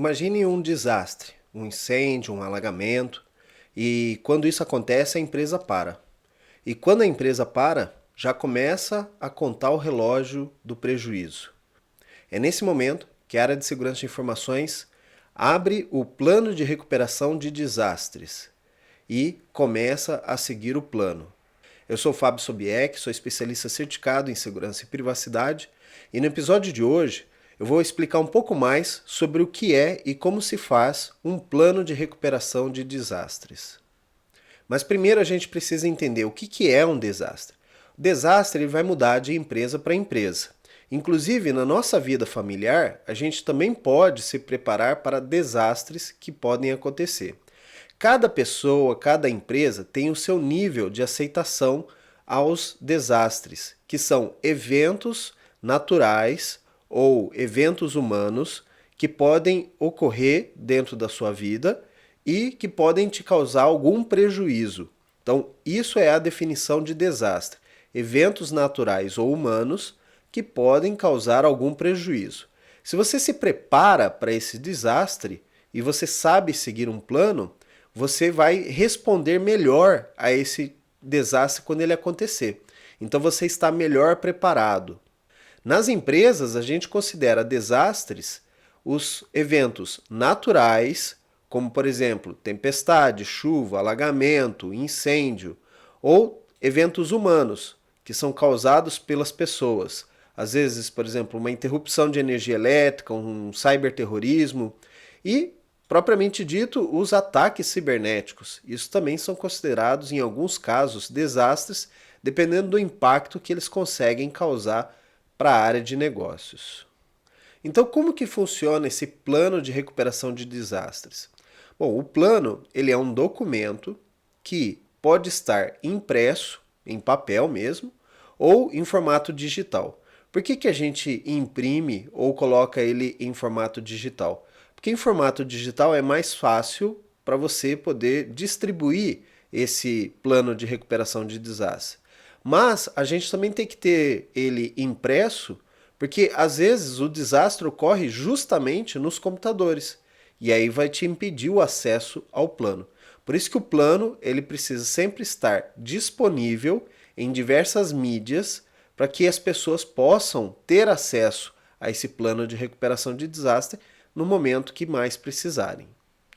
Imagine um desastre, um incêndio, um alagamento, e quando isso acontece, a empresa para. E quando a empresa para, já começa a contar o relógio do prejuízo. É nesse momento que a área de segurança de informações abre o plano de recuperação de desastres e começa a seguir o plano. Eu sou o Fábio Sobieck, sou especialista certificado em segurança e privacidade, e no episódio de hoje eu vou explicar um pouco mais sobre o que é e como se faz um plano de recuperação de desastres. Mas primeiro a gente precisa entender o que é um desastre. O desastre ele vai mudar de empresa para empresa. Inclusive, na nossa vida familiar, a gente também pode se preparar para desastres que podem acontecer. Cada pessoa, cada empresa tem o seu nível de aceitação aos desastres, que são eventos naturais ou eventos humanos que podem ocorrer dentro da sua vida e que podem te causar algum prejuízo. Então, isso é a definição de desastre. Eventos naturais ou humanos que podem causar algum prejuízo. Se você se prepara para esse desastre e você sabe seguir um plano, você vai responder melhor a esse desastre quando ele acontecer. Então você está melhor preparado. Nas empresas, a gente considera desastres os eventos naturais, como por exemplo, tempestade, chuva, alagamento, incêndio, ou eventos humanos, que são causados pelas pessoas. Às vezes, por exemplo, uma interrupção de energia elétrica, um cyberterrorismo e, propriamente dito, os ataques cibernéticos. Isso também são considerados, em alguns casos, desastres, dependendo do impacto que eles conseguem causar para a área de negócios. Então, como que funciona esse plano de recuperação de desastres? Bom, o plano ele é um documento que pode estar impresso, em papel mesmo, ou em formato digital. Por que a gente imprime ou coloca ele em formato digital? Porque em formato digital é mais fácil para você poder distribuir esse plano de recuperação de desastre. Mas a gente também tem que ter ele impresso, porque às vezes o desastre ocorre justamente nos computadores. E aí vai te impedir o acesso ao plano. Por isso que o plano ele precisa sempre estar disponível em diversas mídias para que as pessoas possam ter acesso a esse plano de recuperação de desastre no momento que mais precisarem.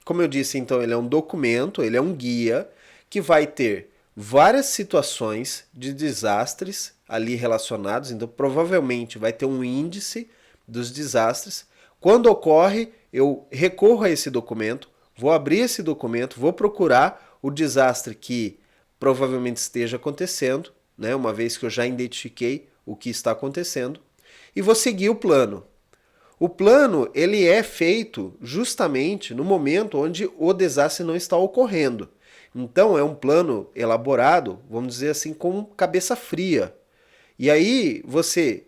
Como eu disse, então, ele é um documento, ele é um guia que vai ter várias situações de desastres ali relacionados, então provavelmente vai ter um índice dos desastres. Quando ocorre, eu recorro a esse documento, vou abrir esse documento, vou procurar o desastre que provavelmente esteja acontecendo, né, uma vez que eu já identifiquei o que está acontecendo, e vou seguir o plano. O plano ele é feito justamente no momento onde o desastre não está ocorrendo. Então é um plano elaborado, vamos dizer assim, com cabeça fria. E aí você,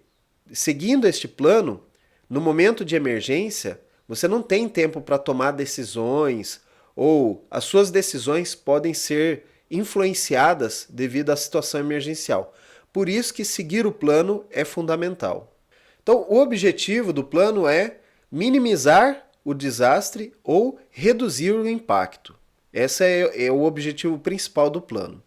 seguindo este plano, no momento de emergência, você não tem tempo para tomar decisões ou as suas decisões podem ser influenciadas devido à situação emergencial. Por isso que seguir o plano é fundamental. Então, o objetivo do plano é minimizar o desastre ou reduzir o impacto. Esse é o objetivo principal do plano.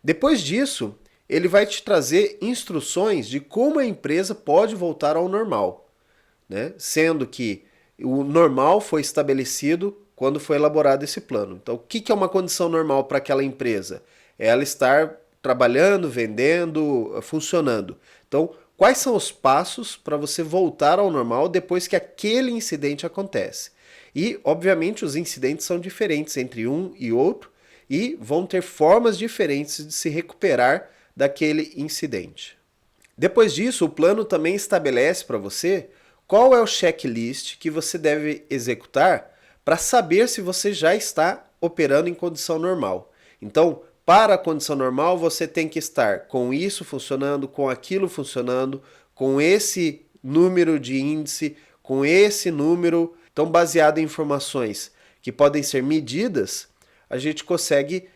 Depois disso, ele vai te trazer instruções de como a empresa pode voltar ao normal, né? Sendo que o normal foi estabelecido quando foi elaborado esse plano. Então, o que é uma condição normal para aquela empresa? É ela estar trabalhando, vendendo, funcionando. Então, quais são os passos para você voltar ao normal depois que aquele incidente acontece? E, obviamente, os incidentes são diferentes entre um e outro e vão ter formas diferentes de se recuperar daquele incidente. Depois disso, o plano também estabelece para você qual é o checklist que você deve executar para saber se você já está operando em condição normal. Então, para a condição normal, você tem que estar com isso funcionando, com aquilo funcionando, com esse número de índice, com esse número. Então, baseado em informações que podem ser medidas, a gente consegue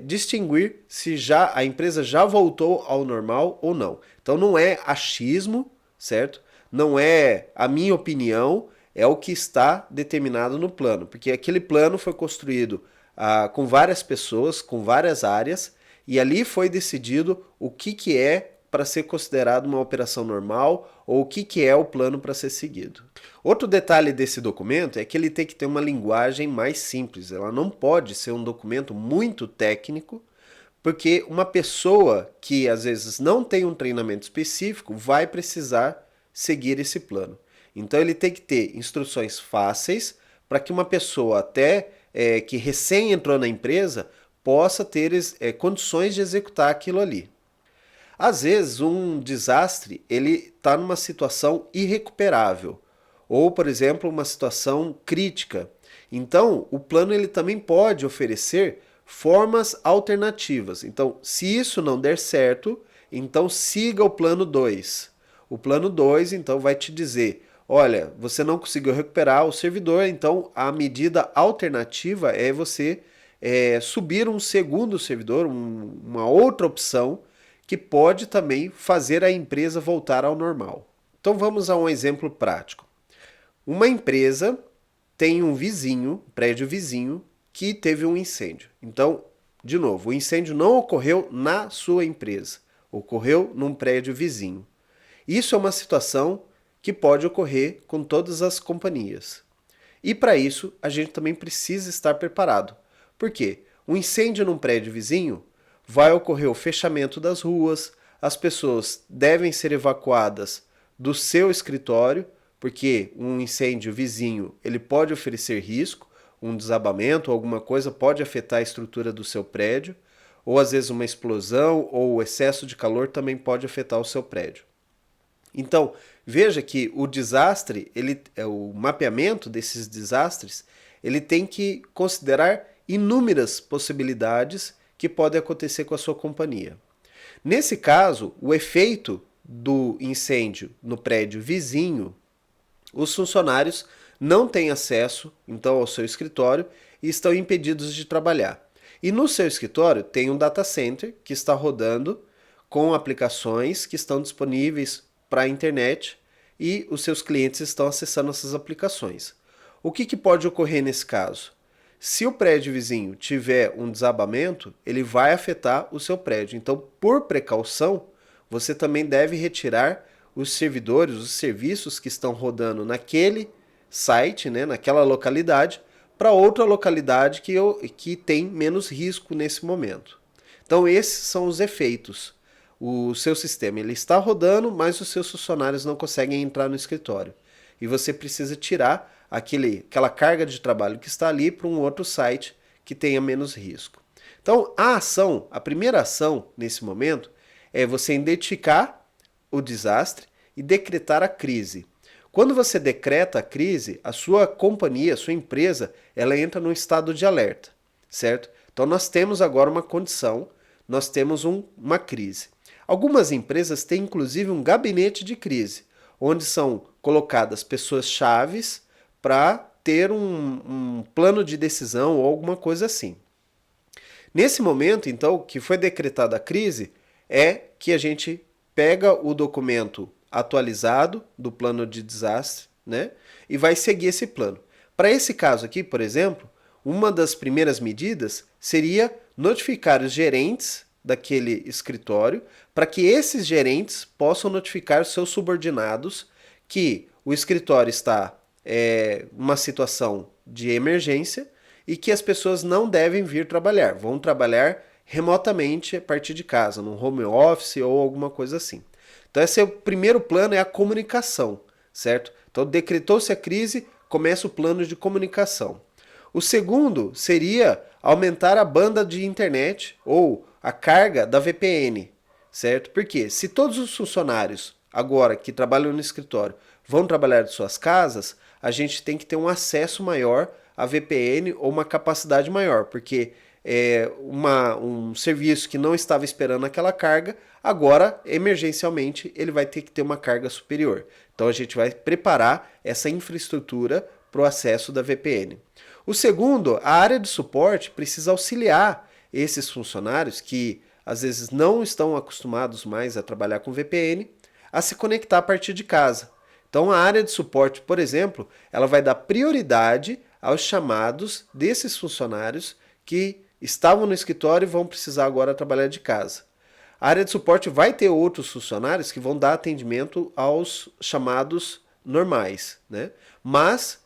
distinguir se já a empresa já voltou ao normal ou não. Então, não é achismo, certo? Não é a minha opinião, é o que está determinado no plano, porque aquele plano foi construído com várias pessoas, com várias áreas, e ali foi decidido o que é para ser considerado uma operação normal ou o que é o plano para ser seguido. Outro detalhe desse documento é que ele tem que ter uma linguagem mais simples, ela não pode ser um documento muito técnico, porque uma pessoa que às vezes não tem um treinamento específico vai precisar seguir esse plano. Então ele tem que ter instruções fáceis para que uma pessoa até que recém entrou na empresa possa ter condições de executar aquilo ali. Às vezes um desastre ele está numa situação irrecuperável ou, por exemplo, uma situação crítica. Então o plano ele também pode oferecer formas alternativas. Então, se isso não der certo, então siga o plano 2. O plano 2 então vai te dizer: olha, você não conseguiu recuperar o servidor, então a medida alternativa é você subir um segundo servidor, uma outra opção que pode também fazer a empresa voltar ao normal. Então vamos a um exemplo prático. Uma empresa tem um vizinho, um prédio vizinho, que teve um incêndio. Então, de novo, o incêndio não ocorreu na sua empresa, ocorreu num prédio vizinho. Isso é uma situação que pode ocorrer com todas as companhias. E para isso, a gente também precisa estar preparado. Por quê? Um incêndio num prédio vizinho vai ocorrer o fechamento das ruas, as pessoas devem ser evacuadas do seu escritório, porque um incêndio vizinho ele pode oferecer risco, um desabamento, alguma coisa pode afetar a estrutura do seu prédio, ou às vezes uma explosão ou o excesso de calor também pode afetar o seu prédio. Então, veja que o desastre, o mapeamento desses desastres, ele tem que considerar inúmeras possibilidades que podem acontecer com a sua companhia. Nesse caso, o efeito do incêndio no prédio vizinho, os funcionários não têm acesso, então, ao seu escritório e estão impedidos de trabalhar. E no seu escritório tem um data center que está rodando com aplicações que estão disponíveis para a internet e os seus clientes estão acessando essas aplicações. O que pode ocorrer nesse caso? Se o prédio vizinho tiver um desabamento, ele vai afetar o seu prédio. Então, por precaução, você também deve retirar os servidores, os serviços que estão rodando naquele site, né, naquela localidade, para outra localidade que tem menos risco nesse momento. Então, esses são os efeitos. O seu sistema ele está rodando, mas os seus funcionários não conseguem entrar no escritório. E você precisa tirar aquela carga de trabalho que está ali para um outro site que tenha menos risco. Então, a primeira ação nesse momento é você identificar o desastre e decretar a crise. Quando você decreta a crise, a sua companhia, a sua empresa, ela entra num estado de alerta, certo? Então nós temos agora uma condição, nós temos uma crise. Algumas empresas têm inclusive um gabinete de crise, onde são colocadas pessoas chaves para ter um plano de decisão ou alguma coisa assim. Nesse momento, então, que foi decretada a crise, é que a gente pega o documento atualizado do plano de desastre, né, e vai seguir esse plano. Para esse caso aqui, por exemplo, uma das primeiras medidas seria notificar os gerentes daquele escritório para que esses gerentes possam notificar seus subordinados que o escritório está uma situação de emergência e que as pessoas não devem vir trabalhar, vão trabalhar remotamente a partir de casa, num home office ou alguma coisa assim. Então esse é o primeiro plano, é a comunicação, certo? Então decretou-se a crise, começa o plano de comunicação. O segundo seria aumentar a banda de internet ou a carga da VPN, certo? Porque se todos os funcionários agora que trabalham no escritório vão trabalhar de suas casas, a gente tem que ter um acesso maior à VPN ou uma capacidade maior, porque um serviço que não estava esperando aquela carga, agora, emergencialmente, ele vai ter que ter uma carga superior. Então a gente vai preparar essa infraestrutura para o acesso da VPN. O segundo, a área de suporte precisa auxiliar esses funcionários que às vezes não estão acostumados mais a trabalhar com VPN, a se conectar a partir de casa. Então a área de suporte, por exemplo, ela vai dar prioridade aos chamados desses funcionários que estavam no escritório e vão precisar agora trabalhar de casa. A área de suporte vai ter outros funcionários que vão dar atendimento aos chamados normais, né? Mas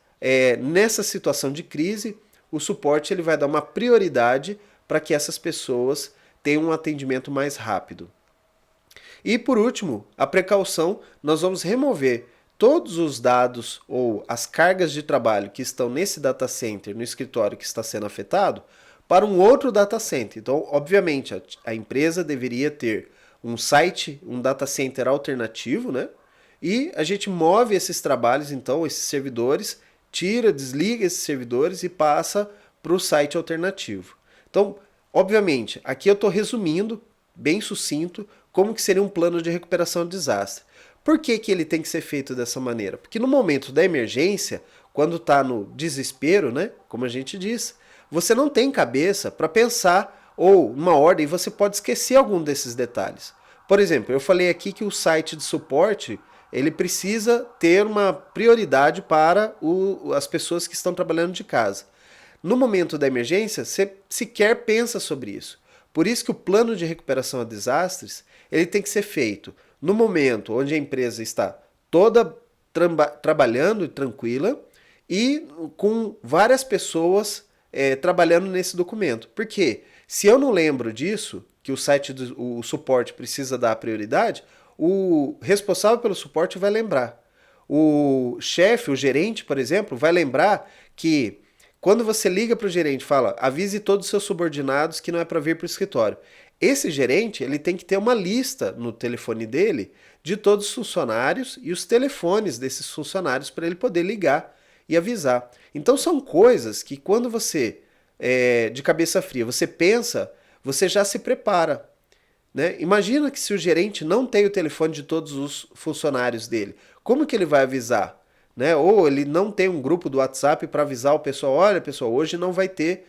nessa situação de crise, o suporte ele vai dar uma prioridade para que essas pessoas tenham um atendimento mais rápido. E por último, a precaução, nós vamos remover todos os dados ou as cargas de trabalho que estão nesse data center, no escritório que está sendo afetado, para um outro data center. Então, obviamente, a empresa deveria ter um site, um data center alternativo, né? E a gente move esses trabalhos, então, esses servidores, tira, desliga esses servidores e passa para o site alternativo. Então, obviamente, aqui eu estou resumindo, bem sucinto, como que seria um plano de recuperação de desastre. Por que ele tem que ser feito dessa maneira? Porque no momento da emergência, quando está no desespero, né, como a gente diz, você não tem cabeça para pensar ou uma ordem, você pode esquecer algum desses detalhes. Por exemplo, eu falei aqui que o site de suporte ele precisa ter uma prioridade para as pessoas que estão trabalhando de casa. No momento da emergência, você sequer pensa sobre isso. Por isso que o plano de recuperação a desastres ele tem que ser feito no momento onde a empresa está toda trabalhando e tranquila e com várias pessoas trabalhando nesse documento. Porque se eu não lembro disso, que o suporte precisa dar prioridade, o responsável pelo suporte vai lembrar. O chefe, o gerente, por exemplo, vai lembrar que quando você liga para o gerente e fala, avise todos os seus subordinados que não é para vir para o escritório. Esse gerente ele tem que ter uma lista no telefone dele de todos os funcionários e os telefones desses funcionários para ele poder ligar e avisar. Então são coisas que quando você, de cabeça fria, você pensa, você já se prepara. Né? Imagina que se o gerente não tem o telefone de todos os funcionários dele, como que ele vai avisar? Né? Ou ele não tem um grupo do WhatsApp para avisar o pessoal, olha pessoal, hoje não vai ter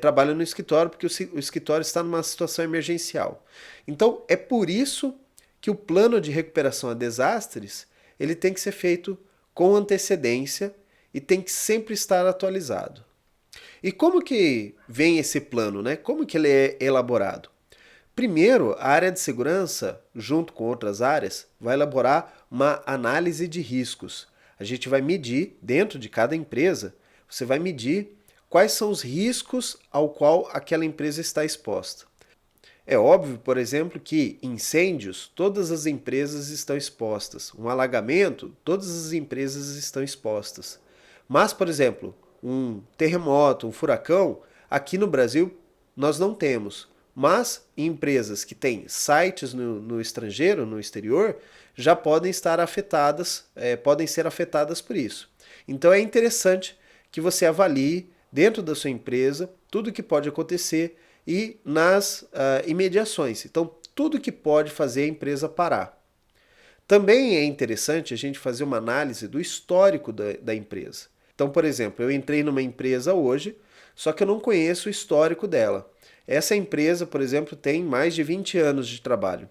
trabalho no escritório porque o escritório está numa situação emergencial. Então é por isso que o plano de recuperação a desastres ele tem que ser feito com antecedência e tem que sempre estar atualizado. E como que vem esse plano? Né? Como que ele é elaborado? Primeiro, a área de segurança, junto com outras áreas, vai elaborar uma análise de riscos. A gente vai medir, dentro de cada empresa, você vai medir quais são os riscos ao qual aquela empresa está exposta. É óbvio, por exemplo, que incêndios, todas as empresas estão expostas. Um alagamento, todas as empresas estão expostas. Mas, por exemplo, um terremoto, um furacão, aqui no Brasil nós não temos. Mas empresas que têm sites no estrangeiro, no exterior, já podem estar afetadas, podem ser afetadas por isso. Então é interessante que você avalie dentro da sua empresa tudo o que pode acontecer e nas imediações. Então, tudo que pode fazer a empresa parar. Também é interessante a gente fazer uma análise do histórico da empresa. Então, por exemplo, eu entrei numa empresa hoje, só que eu não conheço o histórico dela. Essa empresa, por exemplo, tem mais de 20 anos de trabalho.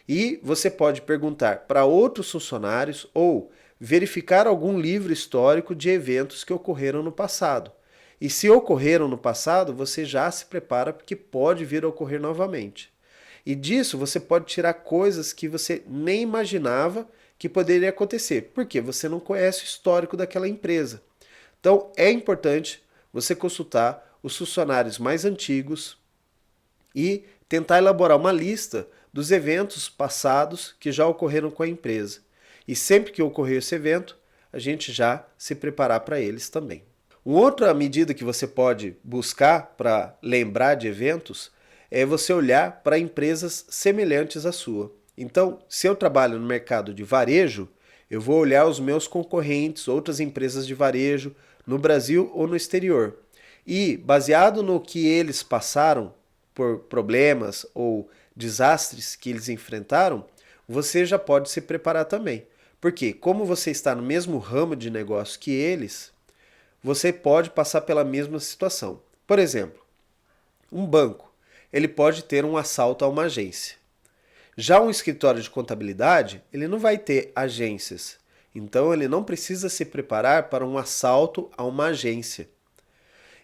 E você pode perguntar para outros funcionários ou verificar algum livro histórico de eventos que ocorreram no passado. E se ocorreram no passado, você já se prepara porque pode vir a ocorrer novamente. E disso você pode tirar coisas que você nem imaginava que poderia acontecer, porque você não conhece o histórico daquela empresa. Então é importante você consultar os funcionários mais antigos e tentar elaborar uma lista dos eventos passados que já ocorreram com a empresa. E sempre que ocorrer esse evento, a gente já se preparar para eles também. Uma outra medida que você pode buscar para lembrar de eventos é você olhar para empresas semelhantes à sua. Então, se eu trabalho no mercado de varejo, eu vou olhar os meus concorrentes, outras empresas de varejo, no Brasil ou no exterior. E, baseado no que eles passaram por problemas ou desastres que eles enfrentaram, você já pode se preparar também. Porque, como você está no mesmo ramo de negócio que eles, você pode passar pela mesma situação. Por exemplo, um banco, ele pode ter um assalto a uma agência. Já um escritório de contabilidade, ele não vai ter agências. Então ele não precisa se preparar para um assalto a uma agência.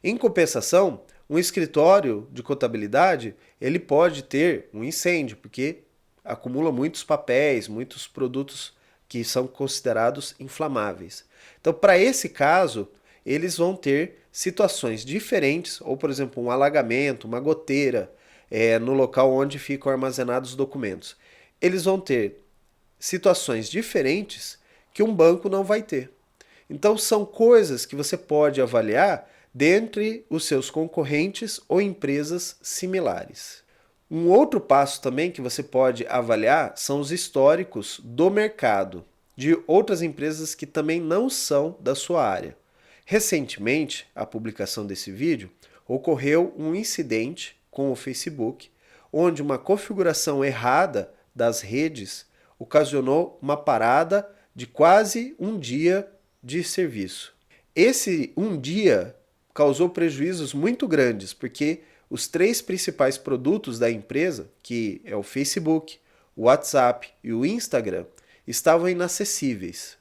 Em compensação, um escritório de contabilidade, ele pode ter um incêndio, porque acumula muitos papéis, muitos produtos que são considerados inflamáveis. Então, para esse caso, eles vão ter situações diferentes, ou por exemplo, um alagamento, uma goteira, no local onde ficam armazenados os documentos. Eles vão ter situações diferentes que um banco não vai ter. Então, são coisas que você pode avaliar dentre os seus concorrentes ou empresas similares. Um outro passo também que você pode avaliar são os históricos do mercado, de outras empresas que também não são da sua área. Recentemente, a publicação desse vídeo, ocorreu um incidente com o Facebook, onde uma configuração errada das redes ocasionou uma parada de quase um dia de serviço. Esse um dia causou prejuízos muito grandes, porque os 3 principais produtos da empresa, que é o Facebook, o WhatsApp e o Instagram, estavam inacessíveis.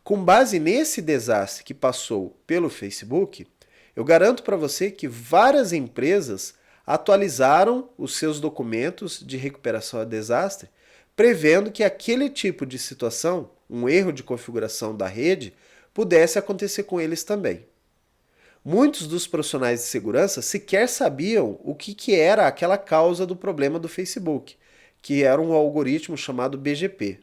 Com base nesse desastre que passou pelo Facebook, eu garanto para você que várias empresas atualizaram os seus documentos de recuperação a desastre, prevendo que aquele tipo de situação, um erro de configuração da rede, pudesse acontecer com eles também. Muitos dos profissionais de segurança sequer sabiam o que era aquela causa do problema do Facebook, que era um algoritmo chamado BGP.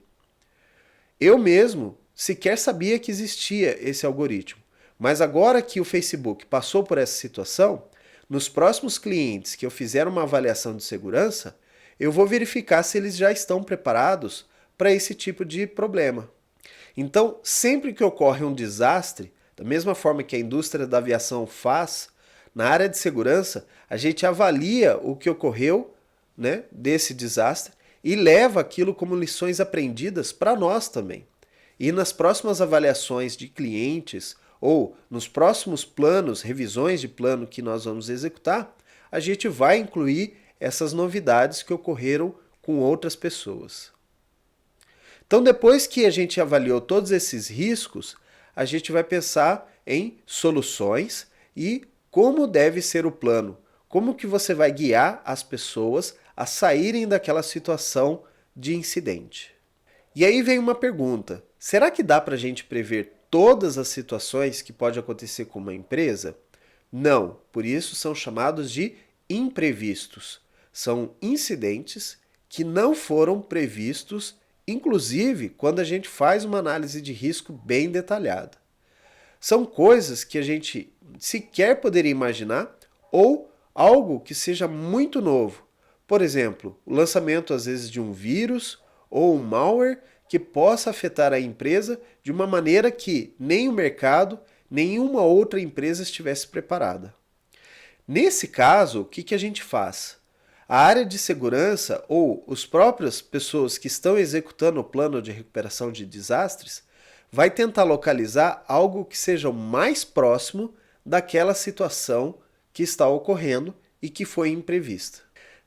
Eu mesmo sequer sabia que existia esse algoritmo, mas agora que o Facebook passou por essa situação, nos próximos clientes que eu fizer uma avaliação de segurança, eu vou verificar se eles já estão preparados para esse tipo de problema. Então, sempre que ocorre um desastre, da mesma forma que a indústria da aviação faz, na área de segurança, a gente avalia o que ocorreu, né, desse desastre e leva aquilo como lições aprendidas para nós também. E nas próximas avaliações de clientes ou nos próximos planos, revisões de plano que nós vamos executar, a gente vai incluir essas novidades que ocorreram com outras pessoas. Então, depois que a gente avaliou todos esses riscos, a gente vai pensar em soluções e como deve ser o plano, como que você vai guiar as pessoas a saírem daquela situação de incidente. E aí vem uma pergunta, será que dá para a gente prever todas as situações que pode acontecer com uma empresa? Não, por isso são chamados de imprevistos. São incidentes que não foram previstos, inclusive quando a gente faz uma análise de risco bem detalhada. São coisas que a gente sequer poderia imaginar ou algo que seja muito novo. Por exemplo, o lançamento às vezes de um vírus ou um malware que possa afetar a empresa de uma maneira que nem o mercado, nenhuma outra empresa estivesse preparada. Nesse caso, o que a gente faz? A área de segurança ou as próprias pessoas que estão executando o plano de recuperação de desastres vai tentar localizar algo que seja o mais próximo daquela situação que está ocorrendo e que foi imprevista.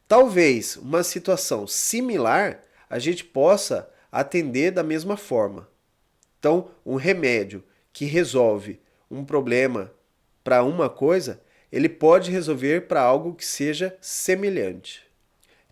Talvez uma situação similar a gente possa atender da mesma forma. Então, um remédio que resolve um problema para uma coisa, ele pode resolver para algo que seja semelhante.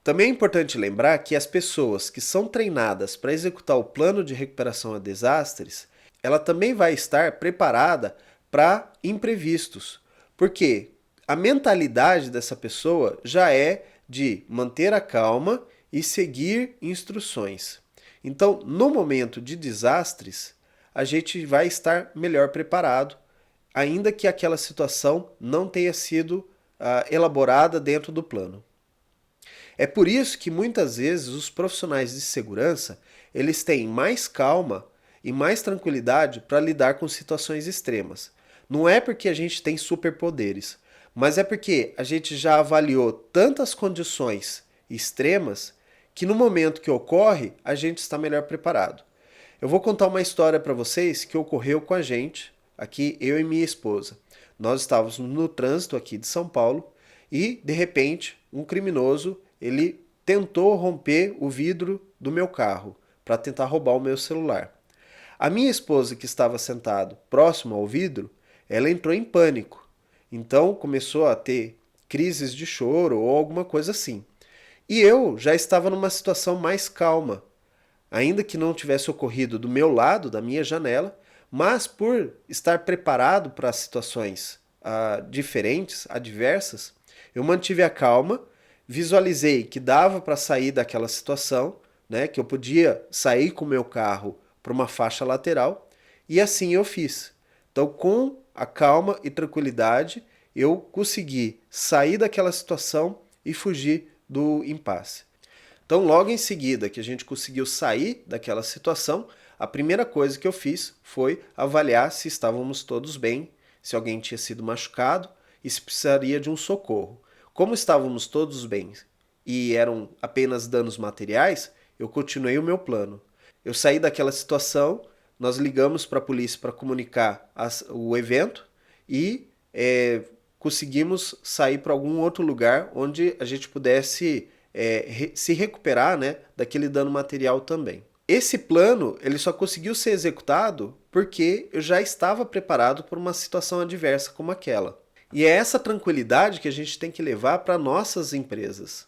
Também é importante lembrar que as pessoas que são treinadas para executar o plano de recuperação a desastres, ela também vai estar preparada para imprevistos, porque a mentalidade dessa pessoa já é de manter a calma e seguir instruções. Então, no momento de desastres, a gente vai estar melhor preparado, ainda que aquela situação não tenha sido elaborada dentro do plano. É por isso que muitas vezes os profissionais de segurança, eles têm mais calma e mais tranquilidade para lidar com situações extremas. Não é porque a gente tem superpoderes, mas é porque a gente já avaliou tantas condições extremas que no momento que ocorre, a gente está melhor preparado. Eu vou contar uma história para vocês que ocorreu com a gente, aqui eu e minha esposa. Nós estávamos no trânsito aqui de São Paulo e, de repente, um criminoso, ele tentou romper o vidro do meu carro para tentar roubar o meu celular. A minha esposa, que estava sentada próximo ao vidro, ela entrou em pânico. Então começou a ter crises de choro ou alguma coisa assim. E eu já estava numa situação mais calma, ainda que não tivesse ocorrido do meu lado, da minha janela, mas por estar preparado para situações diferentes, adversas, eu mantive a calma, visualizei que dava para sair daquela situação, né, que eu podia sair com o meu carro para uma faixa lateral, e assim eu fiz. Então, com a calma e tranquilidade, eu consegui sair daquela situação e fugir do impasse. Então, logo em seguida que a gente conseguiu sair daquela situação, a primeira coisa que eu fiz foi avaliar se estávamos todos bem, se alguém tinha sido machucado e se precisaria de um socorro. Como estávamos todos bem e eram apenas danos materiais, eu continuei o meu plano. Eu saí daquela situação, nós ligamos para a polícia para comunicar o evento e conseguimos sair para algum outro lugar onde a gente pudesse se recuperar, né, daquele dano material também. Esse plano ele só conseguiu ser executado porque eu já estava preparado para uma situação adversa como aquela. E é essa tranquilidade que a gente tem que levar para nossas empresas.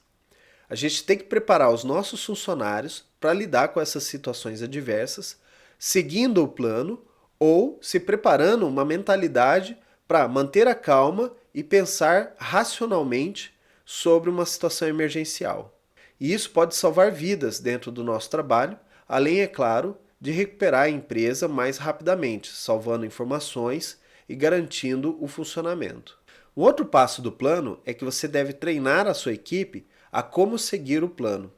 A gente tem que preparar os nossos funcionários para lidar com essas situações adversas, seguindo o plano ou se preparando uma mentalidade para manter a calma e pensar racionalmente sobre uma situação emergencial. E isso pode salvar vidas dentro do nosso trabalho, além, é claro, de recuperar a empresa mais rapidamente, salvando informações e garantindo o funcionamento. Um outro passo do plano é que você deve treinar a sua equipe a como seguir o plano.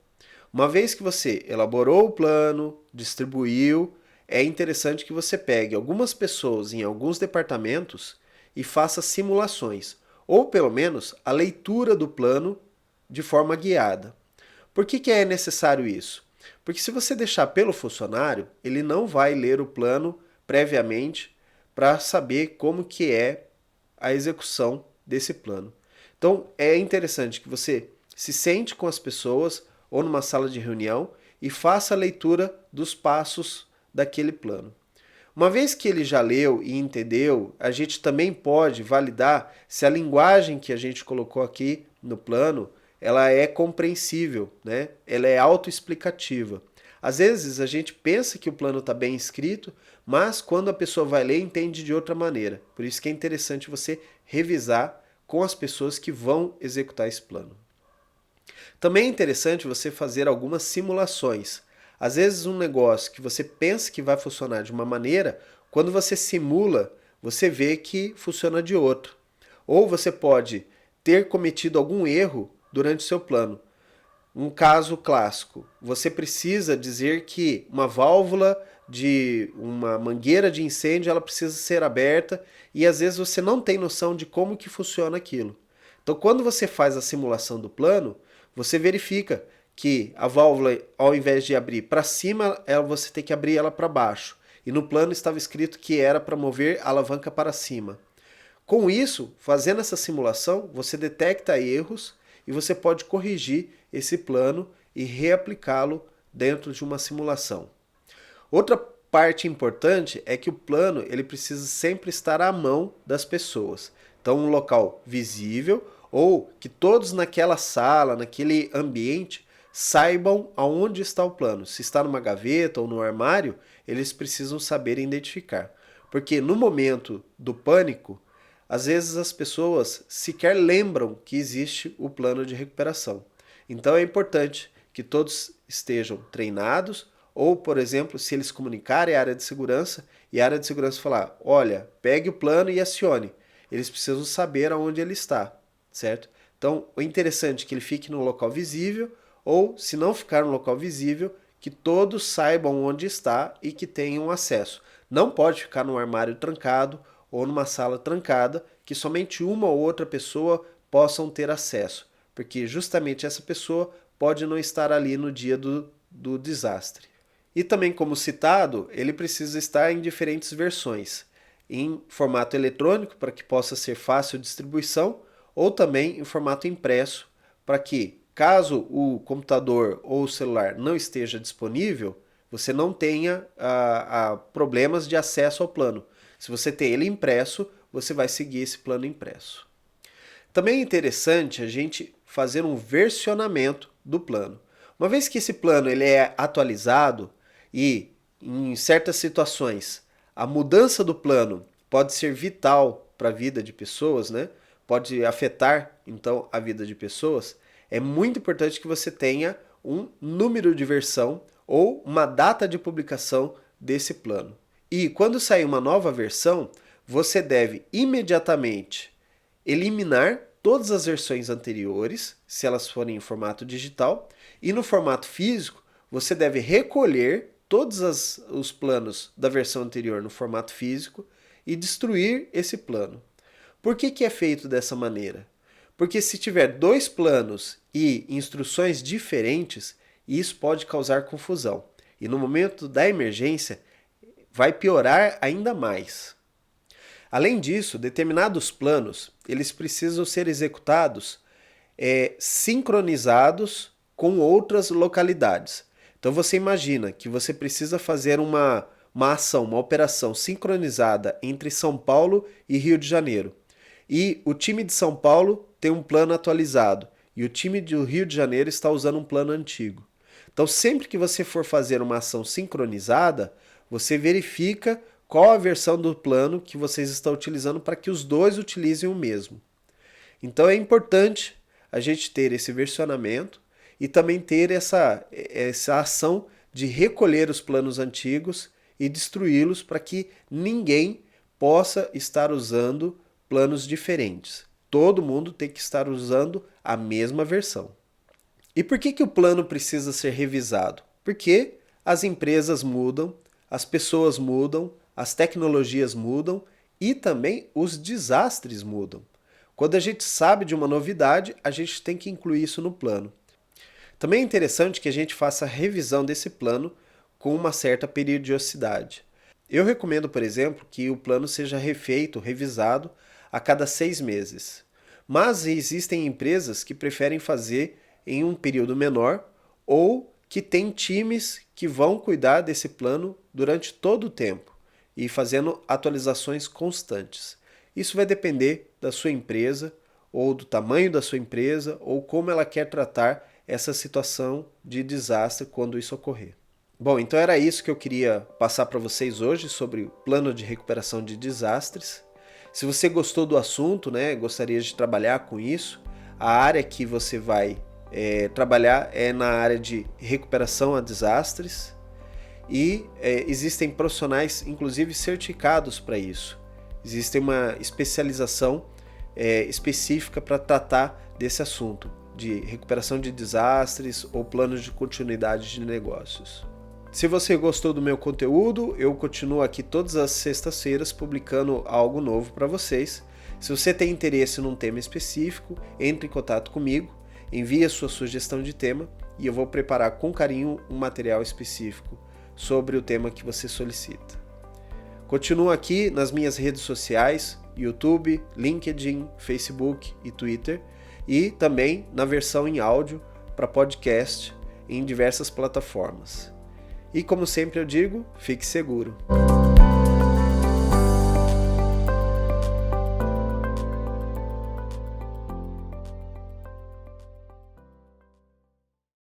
Uma vez que você elaborou o plano, distribuiu, é interessante que você pegue algumas pessoas em alguns departamentos e faça simulações, ou pelo menos a leitura do plano de forma guiada. Por que é necessário isso? Porque se você deixar pelo funcionário, ele não vai ler o plano previamente para saber como que é a execução desse plano. Então é interessante que você se sente com as pessoas ou numa sala de reunião e faça a leitura dos passos daquele plano. Uma vez que ele já leu e entendeu, a gente também pode validar se a linguagem que a gente colocou aqui no plano ela é compreensível, né? Ela é autoexplicativa. Às vezes a gente pensa que o plano está bem escrito, mas quando a pessoa vai ler, entende de outra maneira. Por isso que é interessante você revisar com as pessoas que vão executar esse plano. Também é interessante você fazer algumas simulações. Às vezes um negócio que você pensa que vai funcionar de uma maneira, quando você simula, você vê que funciona de outra. Ou você pode ter cometido algum erro durante o seu plano. Um caso clássico, você precisa dizer que uma válvula de uma mangueira de incêndio ela precisa ser aberta e às vezes você não tem noção de como que funciona aquilo. Então quando você faz a simulação do plano, você verifica que a válvula, ao invés de abrir para cima, você tem que abrir ela para baixo. E no plano estava escrito que era para mover a alavanca para cima. Com isso, fazendo essa simulação, você detecta erros e você pode corrigir esse plano e reaplicá-lo dentro de uma simulação. Outra parte importante é que o plano ele precisa sempre estar à mão das pessoas. Então, um local visível ou que todos naquela sala, naquele ambiente, saibam aonde está o plano. Se está numa gaveta ou no armário, eles precisam saber identificar. Porque no momento do pânico, às vezes as pessoas sequer lembram que existe o plano de recuperação. Então é importante que todos estejam treinados ou, por exemplo, se eles comunicarem à área de segurança e a área de segurança falar, olha, pegue o plano e acione. Eles precisam saber aonde ele está, certo? Então o interessante é que ele fique no local visível ou, se não ficar no local visível, que todos saibam onde está e que tenham acesso. Não pode ficar num armário trancado ou numa sala trancada, que somente uma ou outra pessoa possam ter acesso, porque justamente essa pessoa pode não estar ali no dia do desastre. E também, como citado, ele precisa estar em diferentes versões, em formato eletrônico, para que possa ser fácil distribuição, ou também em formato impresso, para que, caso o computador ou o celular não esteja disponível, você não tenha problemas de acesso ao plano. Se você tem ele impresso, você vai seguir esse plano impresso. Também é interessante a gente fazer um versionamento do plano. Uma vez que esse plano ele é atualizado e em certas situações a mudança do plano pode ser vital para a vida de pessoas, né? Pode afetar então a vida de pessoas, é muito importante que você tenha um número de versão ou uma data de publicação desse plano. E quando sair uma nova versão, você deve imediatamente eliminar todas as versões anteriores, se elas forem em formato digital, e no formato físico, você deve recolher todos os planos da versão anterior no formato físico e destruir esse plano. Por que é feito dessa maneira? Porque se tiver dois planos e instruções diferentes, isso pode causar confusão. E no momento da emergência, vai piorar ainda mais. Além disso, determinados planos eles precisam ser executados sincronizados com outras localidades. Então você imagina que você precisa fazer uma ação, uma operação sincronizada entre São Paulo e Rio de Janeiro. E o time de São Paulo tem um plano atualizado e o time do Rio de Janeiro está usando um plano antigo. Então sempre que você for fazer uma ação sincronizada, você verifica qual a versão do plano que vocês estão utilizando para que os dois utilizem o mesmo. Então é importante a gente ter esse versionamento e também ter essa ação de recolher os planos antigos e destruí-los para que ninguém possa estar usando planos diferentes. Todo mundo tem que estar usando a mesma versão. E por que o plano precisa ser revisado? Porque as empresas mudam, as pessoas mudam, as tecnologias mudam e também os desastres mudam. Quando a gente sabe de uma novidade, a gente tem que incluir isso no plano. Também é interessante que a gente faça a revisão desse plano com uma certa periodicidade. Eu recomendo, por exemplo, que o plano seja refeito, revisado a cada 6 meses. Mas existem empresas que preferem fazer em um período menor ou que têm times que vão cuidar desse plano durante todo o tempo e fazendo atualizações constantes. Isso vai depender da sua empresa ou do tamanho da sua empresa ou como ela quer tratar essa situação de desastre quando isso ocorrer. Bom, então era isso que eu queria passar para vocês hoje sobre o plano de recuperação de desastres. Se você gostou do assunto, né, gostaria de trabalhar com isso, a área que você vai trabalhar é na área de recuperação a desastres e existem profissionais, inclusive, certificados para isso. Existe uma especialização específica para tratar desse assunto de recuperação de desastres ou planos de continuidade de negócios. Se você gostou do meu conteúdo, eu continuo aqui todas as sextas-feiras publicando algo novo para vocês. Se você tem interesse num tema específico, entre em contato comigo, envie a sua sugestão de tema e eu vou preparar com carinho um material específico sobre o tema que você solicita. Continuo aqui nas minhas redes sociais, YouTube, LinkedIn, Facebook e Twitter, e também na versão em áudio para podcast em diversas plataformas. E como sempre eu digo, fique seguro.